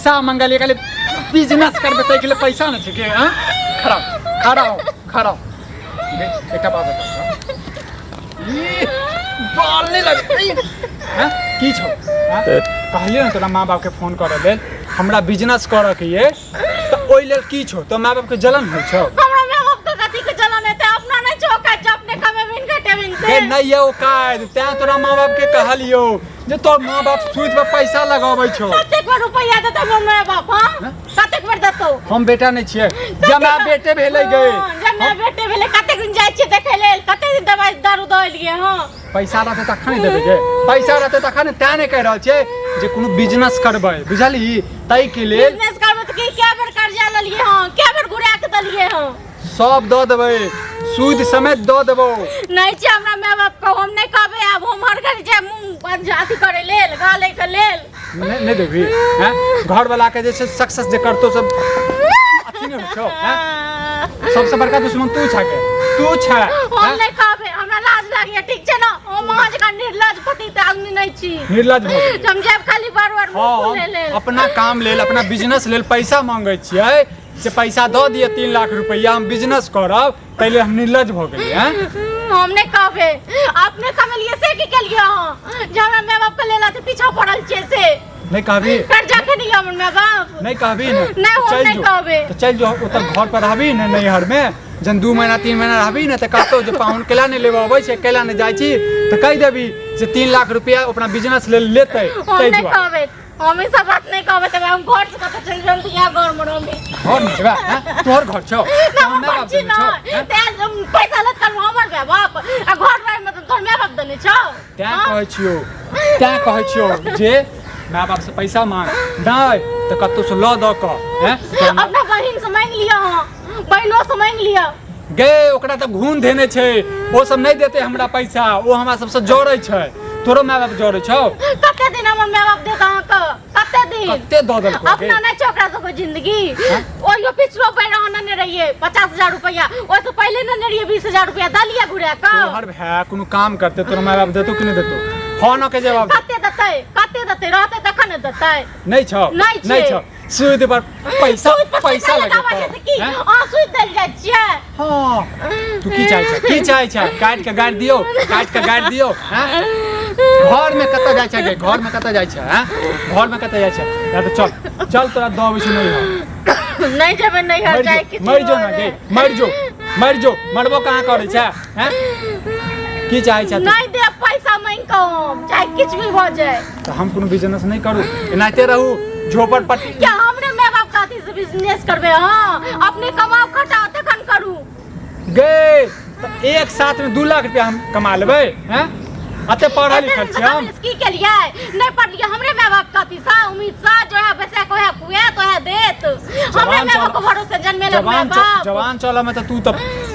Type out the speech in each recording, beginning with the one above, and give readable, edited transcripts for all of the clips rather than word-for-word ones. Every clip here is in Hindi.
पैसा मंगलिए खाली बिजनेस करबे तै के लिए पैसा न छै के हां खड़ा एकटा बात बता ई बाल नहीं लगे हां की छौ हां कहलिए न तोरा मां बाप के फोन करे लेल हमरा बिजनेस करे के ये त ओइ लेल की छौ तो मां बाप के जलन होय छौ हमरा मां बाप के कथि के जलन है त अपना नहीं छौ का अपने कमे बिन घटे बिन से ए नहीं यो काज ते तोरा मां बाप के कहलियो जे तोर मां बाप सूद पे पैसा लगाबै छौ कतेक रुपया देत हमर मां बाप हां कतेक बेर देतौ हम बेटा नहीं छियै जमा बेटे भेलै गए जमा बेटे भेलै कतेक दिन जाय छियै देखे लेल कतेक दिन दवाई दारू दलिए हां पैसा रहते तखन देबे गे पैसा रहते तखन तै नहीं कह रहल छै जे कोनो बिजनेस करबै बुझली तै के लेल बिजनेस करबै त की क्या बेर कर्जा ललिए हां क्या बेर घुरा के दलिए हां सब द देबै सूद समेत द देबो नहीं छै हमरा माय बाप को हम नहीं कहबे अब हम हर घर जे मुंह अथी करे लेल गाले के लेल नहीं देबी हैं घर वाला के जे सक्सेस जे करतो सब अथी नहीं हो छौ हैं सबसे बड़का दुश्मन तू छ हम नहीं कहबे हमरा लाज लागिए ठीक छै ना हम आज का निर्लज पति त आदमी नहीं छी निर्लज भ हम जेब खाली बार-बार मुंह ले ले अपना काम लेल अपना बिजनेस लेल पैसा मांगे छियै से पैसा द दिए 3 लाख रुपया हम बिजनेस करब तैले हम निर्लज भ गेली हैं हम नहीं कहबे अपने कमलिए से की केलिए हां जे हमरा माय बाप के लेला त पीछा पड़ल छै से नहीं कहबी कर्जा के नहीं हमर माय बाप नहीं कहबी न नहीं हम नहीं कहबे तो चल जो उतर घर पर रहबी न नैहर में जन 2 महीना 3 महीना रहबी न त कहतो जे पाहुन केला नहीं लेबे आबै छै केला नहीं जाय छी त कह देबी जे 3 लाख रुपया अपना बिजनेस ले लेतै हम नहीं कहबे हम ई सब बात नहीं कहबे त हम घर से कत चल जम त यहाँ घर में रहबे घर में बा हैं तोहर घर छौ हम माय बाप छौ ते पैसा लत कर हमर माय बाप आ घर रह में त तोर माय बाप देने छौ त्या कहै छियो जे माय बाप से पैसा मांग नहीं तो कत्तो से ल द क हैं अपना बहिन से मांग लिया हां बहिनो से मांग लिया गे ओकरा त घून देने छै वो सब नहीं देते हमरा पैसा वो हमरा सबसे जोड़ै छै तोरो माय बाप जोड़ै छौ कते दिन हमर माय बाप देत अहाँ के कते दिन कते द देलको अपना नहीं छोकरा सब जिंदगी ओयो पिछलो पे रहना नहीं रहिए 50000 रुपया ओइ से पहले न रहिए 20000 रुपया दलिया घुरा का तोहर भाई कोनो काम करते तोर माय बाप देतो कि नहीं देतो फोन के जवाब कते देतै रहते तखन देतै नहीं छौ सूद पर पैसा लगे हां सूद देल जाय छियै हां तू की चाहै छै काट के गाड़ दियो हैं घर में कत जाय छै गे घर में कत जाय छै हैं घर में कत जाय छै या तो चल तोरा दो विषय नहीं जेबे नहीं हर जाय कि मर जो ना गे मर जो मरबो कहां करे छै हैं की चाहै छै नहीं दे पैसा मांग के चाहे कुछ भी हो जाए तो हम कोनो बिजनेस नहीं करू एनाते रहू झोपड़पट्टी क्या हमरे माय बाप काती से बिजनेस करबे हां अपने कमाओ खटाओ तखन करू गे तो एक साथ में 2 लाख रुपया हम कमा लेबै हैं अते पढ़ा लिखल छी हम की के लिए नहीं पढ़ लिया हमरे माय बाप काती सा उम्मीद सा जो है पैसा को है कुए तो है देत हमरे माय बाप को भरोसे जन्मे ले माय बाप जवान चला में तो तू तो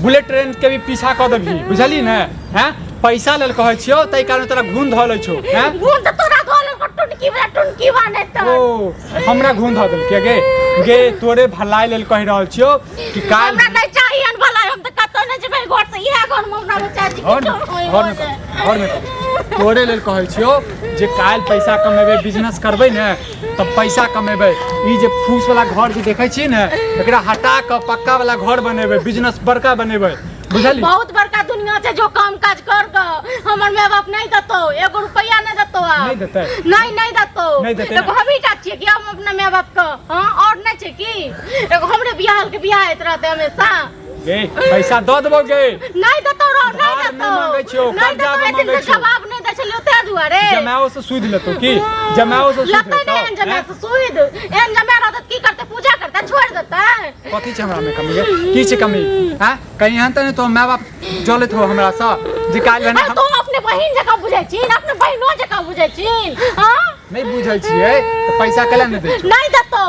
बुलेट ट्रेन के भी पीछा क देबी बुझली न हैं पैसा लेल कहै छियो तै कारण तोरा घून धलै छौ हैं घून त तोरा धलै टुनकी बाने त ओ हमरा घून ध देल के गे तोरे भलाई लेल कहि रहल छियो कि काल हमरा नहीं चाहिए अन भलाई हम त कतो नहीं जेबै घर से इहे घर में हमरा चाची घर में तोरे लेल कहै छियो जे काल पैसा कमेबै बिजनेस करबै न तब पैसा कमेबै ई जे फूस वाला घर जे देखै छी न एकरा हटा के पक्का वाला घर बनेबै बिजनेस बड़का बनेबै बुझली बहुत बड़का दुनिया छै जो काम काज कर के हमर माय बाप नहीं देतो 1 रुपया नहीं देतो नहीं देतै नहीं देतो एगो हमी टा छियै कि हम अपना माय बाप के हां और नहीं छै कि एगो हमरे बियाह के बियाह होइत रहते हमेशा गे पैसा द देबो गे नहीं देतो नहीं देतो मांगै छियो कर्जा मांगै छियो जवाब नहीं दै छलियो ते दुआरे जमाओ से सूद लेतो की जमाओ से सूद लेतो नहीं जमाओ से सूद एन जमा रहत की करते पूजा करते छोड़ देते कथि छै हमरा में कमी की छै कमी हैं कहीं हन त तो माय बाप जलत हो हमरा सा जे काल बने तो अपने बहिन जका बुझै छी अपने बहिनो जका बुझै छी हां नहीं बुझै छियै तो पैसा केला नहीं दै छी नहीं देतो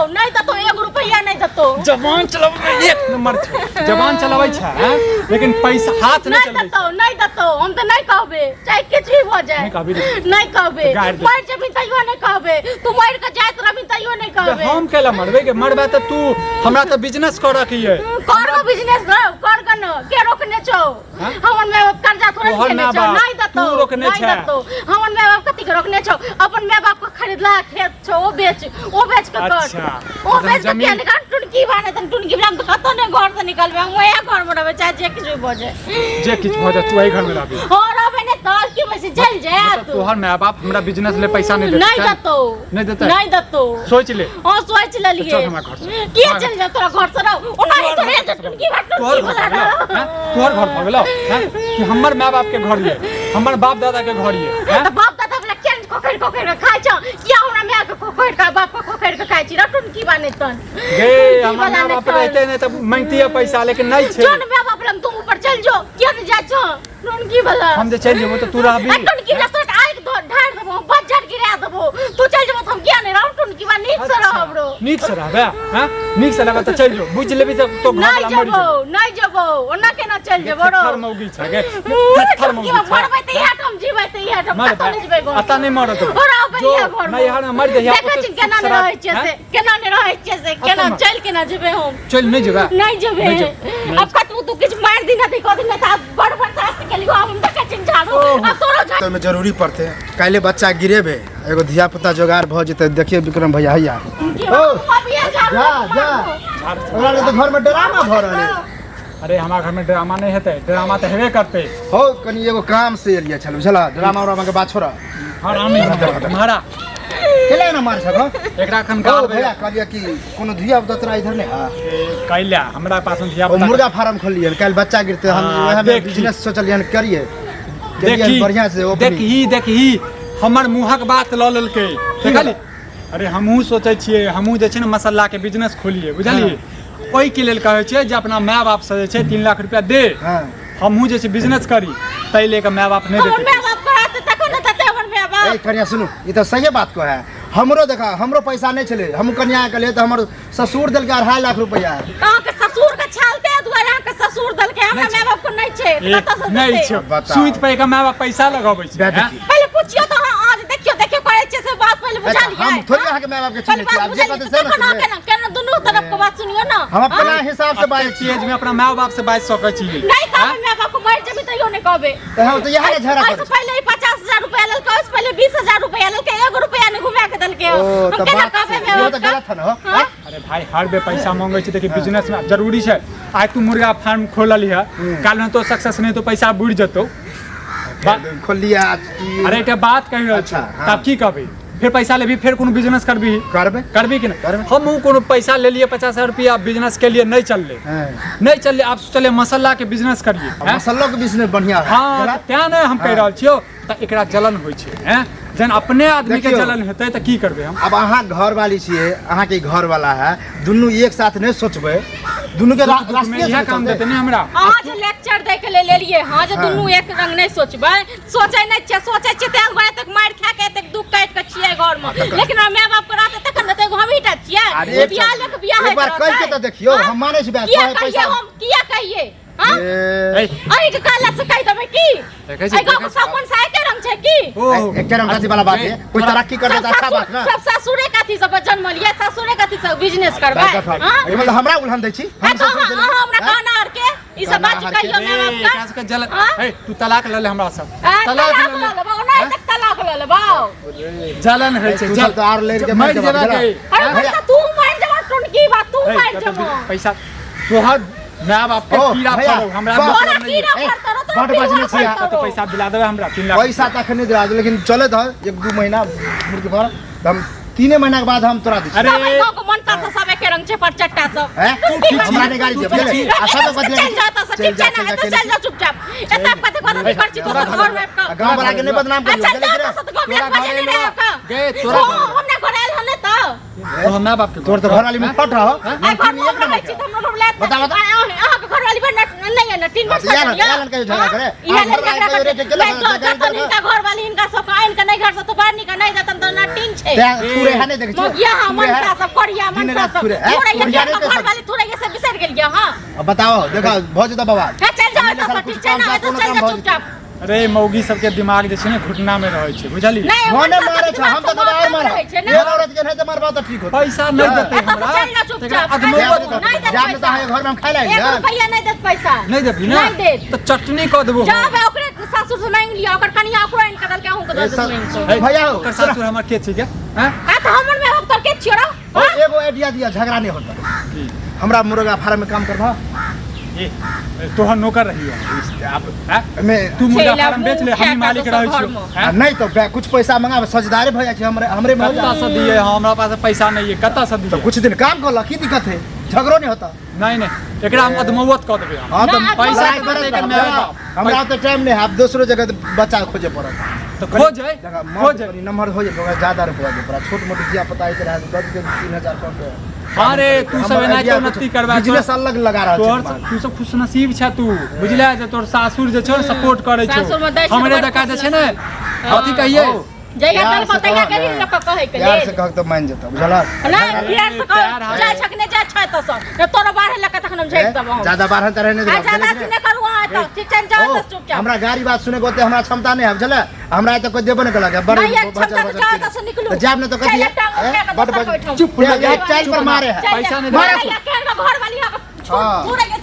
1 रुपया नहीं देतो जवान चलाबै एक नंबर छै जवान चलाबै छै लेकिन पैसा हाथ नहीं चलै नहीं देतो हम त नहीं कहबे चाहे कुछ भी हो जाए नहीं कहबे मर जबी तइयो नहीं कहबे तू मर के जात रबी तइयो नहीं कहबे हम केला मरबे के मरबे त तू हमरा त बिजनेस कर रखिए करगो बिजनेस न कर गन के रोकने छौ हमर माय बाप कर्जा थोड़े लेने छौ नहीं दतो तू रोकने छ हमर माय बाप कथि के रोकने छौ अपन माय बाप को खरीदला खेत छौ ओ बेच के कर ओ बेच के क्या निकाल टुनकी बाने तन टुनकी हम तो कतो ने घर से निकलबे हम ओया घर में रहबे चाहे जे किछु भजे तू एही घर में रहबी और रहबे ने तोर की बस चल जात तोहर माय बाप हमरा बिजनेस ले पैसा नहीं देते नहीं दतो सोच ले हां सोच ले लिए के चल जा तोरा घर से रहो ओ नहीं तो रे टुनकी बात तोहर घर भ गेलो कि हमर माय बाप के घर ये हमर बाप दादा के घर ये तो बाप दादा वाला केन कोकर खाइ छ किया हमरा माय के कोकर का बाप को कोकर के खाइ छी रटुन की बाने तन गे हमर माय बाप रहते ने त मांगती है पैसा लेकिन नहीं छे जोन माय बाप लम तुम ऊपर चल जो किया न जा छ टुन की भला हम जे चल जेबो त तू रहबी टुन की रस्तो आइ ढार देबो बजट गिरा देबो तू चल जेबो त हम किया नहीं रहू टुन की बा नीक से रहबरो नीक से रहबे हां नीक से रहबे त चल जो बुझ लेबी तो घर वाला मर जो नहीं जबो ओना केना चल जेबो रो थर मौगी छ गे थर मौगी छ मरबै त या हम जीबै त या हम कत नहीं जेबै आता नहीं मर तो जो नहीं यार मर दे यार देखै छी केना नहीं रहै छै से केना चल केना जेबै हम चल नहीं जेबे नहीं जेबे अब कतबो तू किछ मार दिना त कह दिना त बड़ बड़ रास्ते के लिए हम देखै छी झाड़ू अब तोरो तो में जरूरी पड़ते काले बच्चा गिरेबे एगो धिया पुता जोगार भ जेते देखिए विक्रम भैया हैया ओ जा हमरा तो घर में ड्रामा भ रहले अरे हमारा घर में ड्रामा नहीं हेते ड्रामा तो हेबे करते हो कनी एगो काम से एलिया छल बुझला ड्रामा उरामा के बात छोड़ा हराम नहीं तुम्हारा केले ना मार सको एकरा खन ओ गाल भैया कहलिया कि कोनो धिया पुता तोरा इधर नहीं हां कैला हमरा पास में धिया ओ पुता मुर्गा फार्म खोलिए कल बच्चा गिरते हम वह में बिजनेस सोचलियन करिए देखी बढ़िया से देखही हमर मुहक बात ल लेलके देखली अरे हमहू सोचै छियै हमहू जे छै ने मसाला के बिजनेस खोलिए बुझलिए ओइ के लेल कहै छै जे अपना माय बाप से जे छै 3 लाख रुपया दे हमहू जे छै बिजनेस करी तै लेके माय बाप नहीं देते माय बाप कराते तको न तते हमर माय बाप ए कन्या सुनु ई तो सही बात को है हमरो देखा हमरो पैसा नहीं चले हम कन्या के लिए तो हमर ससुर दिल के 2.5 लाख रुपया अहाँ के ससुर के छालते दुआरे अहाँ के ससुर दिल के हमरा माय बाप को नहीं छै कत से नहीं छै सुइत पे का माय बाप पैसा लगाबै छै पहले पूछियो तो आज देखियो करे छै से बात पहले बुझा लिया हम थोड़ी अहाँ के माय बाप के चिन्है छी आप जे कहते से ना केना दुनू तरफ के बात सुनियो ना हम अपना हिसाब से बात छियै जे अपना माय बाप से बात सकै छी नहीं कहबै माय बाप को मर जेबी तइयो नहीं कहबै तो हम तो यहां के झगड़ा कर पहले 50000 रुपया लेल कहै पहले 20000 रुपया लेल के 1 रुपया नहीं घुमा के देल के हम केना कहबै माय बाप तो गलत है ना अरे भाई हर बे पैसा मांगे छै देखि बिजनेस में जरूरी छै आज तू मुर्गा फार्म खोलली है काल में तो सक्सेस नहीं तो पैसा बुड़ जतो खोल लिया अरे एक बात कहि रहल छै तब की कहबी फिर पैसा लेबी फिर कोनो बिजनेस करबी कि नहीं हम कोनो पैसा ले लिए 50,000 रुपया बिजनेस के लिए नहीं चलले आप चले मसाला के बिजनेस करिए मसाला के बिजनेस बढ़िया है हां त्या ने हम कह रहल छियो त एकरा जलन होय छै हैं जन अपने आदमी के जलन हेतै त की करबे हम अब अहाँ घर वाली छिए अहाँ के घर वाला है दुनू एक साथ नहीं सोचबे दुनू के राष्ट्रीय काम देते नहीं हमरा आज लेक्चर दे के ले लिए हां जे दुनू एक रंग नहीं सोचबे सोचै नहीं छै सोचै छै त गोरे तक मार खा के तक दुख काट के छियै घर में लेकिन माय बाप के रहते तखन त हम ही टा छियै बियाह ले के बियाह है एक बार कह के त देखियो हम माने छी बात पैसा हम किया कहिए हां अरे के काला से कह देबै की ए गांव के सब कोन साइ के रंग छै की एक रंग कथि वाला बात है कोई तरक्की कर दे अच्छा बात ना सब ससुरे कथि सब जन्म लिया ससुरे कथि सब बिजनेस करबै हां मतलब हमरा उल्हन दै छी हम हमरा कहना आर के ई सब बात कहियो माय बाप का जल ए तू तलाक ले ले हमरा सब तलाक ले ले ओना तक तलाक ले ले बाऊ जलन है छै जल तो आर ले के मर जेबा अरे तू मार जेबा टुन की बात तू मार जेबा पैसा तोहर माय बाप के कीड़ा फड़ो हमरा मतलब नहीं बड़ बजने छी तो पैसा दिला देबे हमरा 3 लाख पैसा तक नहीं दिला लेकिन चले द 1-2 महीना मुर्गी भर हम 3 महीना के बाद हम तोरा दी अरे गांव के मनता से सब एक रंग छै पर चट्टा सब हमरा ने गाड़ी दे बुझले आशा तो बदले चल जाता सब ठीक छै ना तो चल जा चुपचाप एता कते कते कर छी तो घर में गांव वाला के नहीं बदनाम करियो चल जा तो घर में बजे नहीं का गे तोरा हमने घर आयल हने तो तो माय बाप के तोर तो घर वाली में फट रहो घर में एक रंग छी हम लोग ले बता अहाँ के घर वाली बन नहीं है ना 3 वर्ष यार के झगड़ा करे इनका घर वाली इनका सब इनका नहीं घर से तो बाहर निकल नहीं जातन तो ना टीन छे थुरे हने देख छी यहां मनसा सब करिया मनसा सब थोड़ा घर वाली थोड़ा ये सब बिसर गेल गया हां अब बताओ देखो भौज द बाबा चल जाओ तो ठीक है ना तो चल जा चुपचाप अरे मौगी सबके दिमाग जे छै ने घुटना में रहै छै बुझली नहीं मोने मारे छ हम तो दबार मार रहै छै एक ना औरत के नहीं तो मारबा तो ठीक होता पैसा नहीं देते एतऽ हमरा चल ना चुपचाप अदमौत नहीं देत जाने तो पैसा है घर में हम खाइ ला एक रुपया नहीं देत पैसा नहीं देबी ना नहीं देत तो चटनी क देबो जाबे ओकरे सासुर से मांग लिया ओकर कनिया ओकरो इन कदल के हूं के दे देबो भैया ओकर सासुर हमर के छै के हैं आ तो हमर में होकर के छियो रो एगो आइडिया दिया झगड़ा नहीं होता हमरा मुर्गा फार्म में काम करबा ए तोहर नौकर रही है अब हैं मैं तू मुर्गा चला फार्म बेच ले मुंह हम मालिक फेंका रहै दोसर छी घरमे। हैं? नहीं तो कुछ पैसा मंगा सजदारे भैया छी हमरे में हो कत्ता जाए। से दिए हमरा पास पैसा नहीं है कत्ता से तो दिए कुछ दिन काम कर ला की दिक्कत है झगड़ो नहीं होता नहीं नहीं एकरा हम अदमौत क देबे हम हाँ तो ना, पैसा लड़ाई करे करे तो हमरा तो टाइम नहीं है आप दूसरो जगह बच्चा खोजे पड़त तो खोज है खोज है नंबर हो जाए ज्यादा रुपया दे पड़ा छोट मोट जिया पता है रहा 10,000 कम पे अरे तू सब एना के उन्नति करबा बिजनेस अलग लगा रहा तोहर है तू सब खुश नसीब छ तू बुझले जे तोर सासुर जे छ सपोर्ट करे छौ सासुर में दै छै हमरे बड़ देखा दे खुश छै ने अथी कहिए जइया प्यार तल से बताइया कहब के ने। लोग कहे के प्यार से ले कहक तो मान जेता बुझला नहीं प्यार से प्यार कह है। जाय छकने जाय छै त सब तोरा बाहर लक तखन हम झेक देबो ज्यादा बारहन तरह नहीं अच्छा दादी ने करू हां तो ठीक छै जा तो चुपचाप हमरा गाड़ी बात सुने को हमरा क्षमता नहीं है बुझला हमरा तो कोई देबो नहीं कला बड़ नहीं एक क्षमता तो जा तो से निकलू जाब ने तो कह दिया बड़ चुप चल पर मारे है पैसा नहीं मारे दे घर वाली हाँ। पूरा के